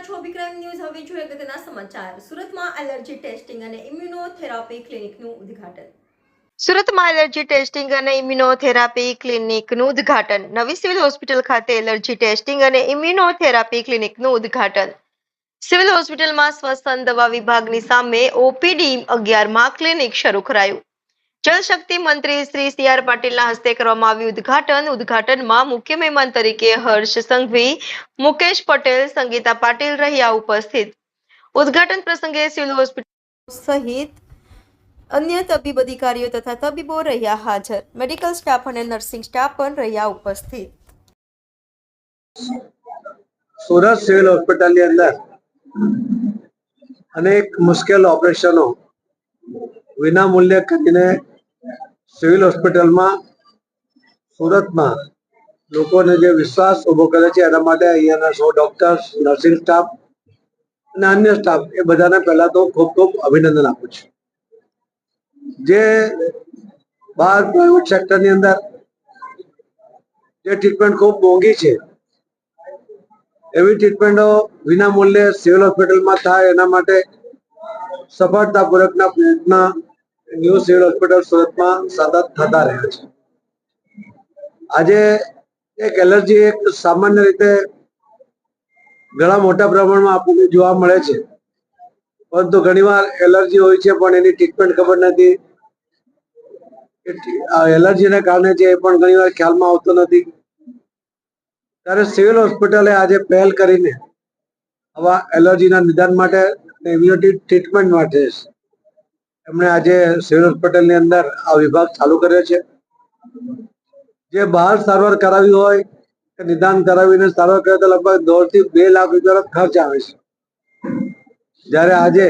છો વિક્રમ ન્યૂઝ. હવે જોઈએ અગત્યના સમાચાર. સુરતમાં એલર્જી ટેસ્ટિંગ અને ઇમ્યુનોથેરાપી ક્લિનિકનું ઉદ્ઘાટન. સુરતમાં એલર્જી ટેસ્ટિંગ અને ઇમ્યુનોથેરાપી ક્લિનિકનું ઉદ્ઘાટન. નવી સિવિલ હોસ્પિટલ ખાતે એલર્જી ટેસ્ટિંગ અને ઇમ્યુનોથેરાપી ક્લિનિકનું ઉદ્ઘાટન. સિવિલ હોસ્પિટલમાં શ્વસન દવા વિભાગની સામે ઓપીડી 11માં ક્લિનિક શરૂ કરાયું. જળશક્તિ મંત્રી શ્રી સી.આર. પાટીલના હસ્તે કરવામાં આવ્યું ઉદ્ઘાટન. ઉદ્ઘાટનમાં મુખ્ય મહેમાન તરીકે હર્ષ સંઘવી, મુકેશ પટેલ, સંગીતા પાટીલ રહ્યા ઉપસ્થિત. ઉદ્ઘાટન પ્રસંગે સિવિલ હોસ્પિટલ સહિત અન્ય તબીબ અધિકારીઓ તથા તબીબો રહ્યા હાજર. મેડિકલ સ્ટાફ અને નર્સિંગ સ્ટાફ પણ રહ્યા ઉપસ્થિત. સુરત સિવિલ હોસ્પિટલની અંદર અનેક મુશ્કેલ ઓપરેશનો વિના મૂલ્યે કરીને સિવિલ હોસ્પિટલમાં સુરતમાં લોકોને જે વિશ્વાસ ઉભો કરે છે એના માટે અહીંયાના 100 ડોક્ટર્સ, નર્સિંગ સ્ટાફ અને અન્ય સ્ટાફ એ બધાને પહેલા તો ખૂબ ખૂબ અભિનંદન આપું છું. જે બહાર પ્રાઇવેટ સેક્ટરની અંદર જે ટ્રીટમેન્ટ ખૂબ મોંઘી છે એવી ટ્રીટમેન્ટો વિના મૂલ્યે સિવિલ હોસ્પિટલમાં થાય એના માટે સફળતાપૂર્વકના પ્રયત્ન ન્યૂ સિવિલ હોસ્પિટલ સુરતમાં સતત થતા રહ્યા છે. આજે એક એલર્જી એક સામાન્ય રીતે ઘણા મોટા પ્રમાણમાં આપણને જોવા મળે છે, પરંતુ ઘણીવાર એલર્જી હોય છે પણ એની ટ્રીટમેન્ટ ખબર નથી. એલર્જીને કારણે છે એ પણ ઘણીવાર ખ્યાલમાં આવતો નથી. ત્યારે સિવિલ હોસ્પિટલે આજે પહેલ કરીને આવા એલર્જીના નિદાન માટે ઇમ્યુનિટી ટ્રીટમેન્ટ માટે એમણે આજે સિવિલ હોસ્પિટલની અંદર આ વિભાગ ચાલુ કર્યો છે. જે બહાર સારવાર કરાવી હોય કે નિદાન કરાવીને સારવાર કરે તો લગભગ 1.5 થી 2 લાખ રૂપિયાનો ખર્ચ આવે છે. જ્યારે આજે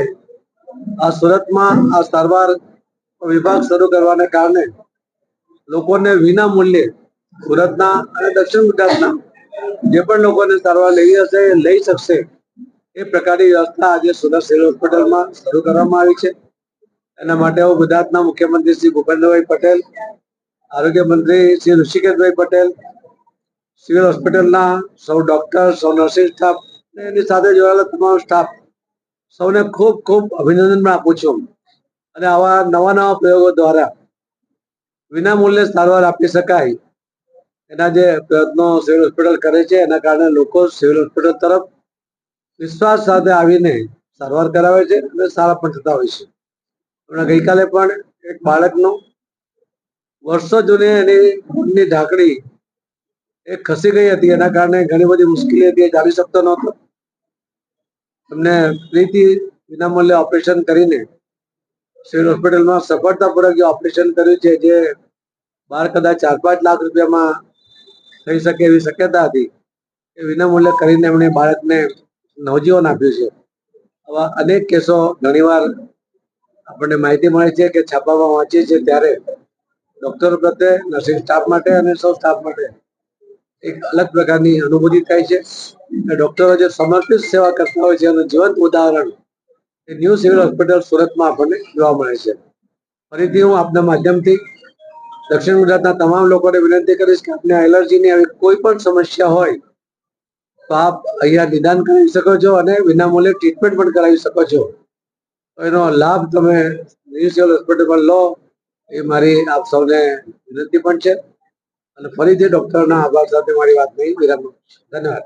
આ સુરતમાં આ સારવાર વિભાગ શરૂ કરવાને કારણે લોકોને વિના મૂલ્યે સુરતના અને દક્ષિણ ગુજરાતના જે પણ લોકોને સારવાર લેવી હશે એ લઈ શકશે એ પ્રકારની વ્યવસ્થા આજે સુરત સિવિલ હોસ્પિટલમાં શરૂ કરવામાં આવી છે. એના માટે હું ગુજરાતના મુખ્યમંત્રી શ્રી ભૂપેન્દ્રભાઈ પટેલ, આરોગ્ય મંત્રી શ્રી ઋષિકેશભાઈ પટેલ, સિવિલ હોસ્પિટલના 100 ડોક્ટર, 100 નર્સિંગ સ્ટાફ એની સાથે જોડાયેલા તમામ સ્ટાફ સૌને ખૂબ ખૂબ અભિનંદન આપું છું. અને આવા નવા પ્રયોગો દ્વારા વિના મૂલ્યે સારવાર આપી શકાય એના જે પ્રયત્નો સિવિલ હોસ્પિટલ કરે છે એના કારણે લોકો સિવિલ હોસ્પિટલ તરફ વિશ્વાસ સાથે આવીને સારવાર કરાવે છે અને સારા પણ થતા હોય છે. હમણાં ગઈકાલે પણ એક બાળકનું વર્ષો જૂની એની ખૂનની ઢાંકણી એ ખસી ગઈ હતી. એના કારણે ઘણી બધી મુશ્કેલી હતી, એ ચાલી શકતો નહોતો. એમને ફ્રીથી વિનામૂલ્યે ઓપરેશન કરીને સિવિલ હોસ્પિટલમાં સફળતાપૂર્વક જે ઓપરેશન કર્યું છે, જે બહાર કદાચ 4-5 લાખ રૂપિયામાં થઈ શકે એવી શક્યતા હતી, એ વિનામૂલ્યે કરીને એમણે બાળકને નવજીવન આપ્યું છે. આવા અનેક કેસો ઘણીવાર આપણને માહિતી મળે છે કે છાપામાં વાંચીએ છીએ ત્યારે ડોક્ટરો પ્રત્યે, નર્સિંગ સ્ટાફ માટે અને સૌ સ્ટાફ માટે એક અલગ પ્રકારની અનુભૂતિ થાય છે. ડોક્ટરો જે સમર્પિત સેવા કરતા હોય છે એનું જીવંત ઉદાહરણ એ ન્યૂ સિવિલ હોસ્પિટલ સુરતમાં આપણને જોવા મળે છે. ફરીથી હું આપના માધ્યમથી દક્ષિણ ગુજરાતના તમામ લોકોને વિનંતી કરીશ કે આપને એલર્જીની આવી કોઈ પણ સમસ્યા હોય તો આપ અહીંયા નિદાન કરાવી શકો છો અને વિનામૂલ્યે ટ્રીટમેન્ટ પણ કરાવી શકો છો. એનો લાભ તમે ન્યૂ સિવિલ હોસ્પિટલમાં લો એ મારી આપ સૌને વિનંતી પણ છે. અને ફરીથી ડોક્ટરના આભાર સાથે મારી વાત નહીં વિરામ. ધન્યવાદ.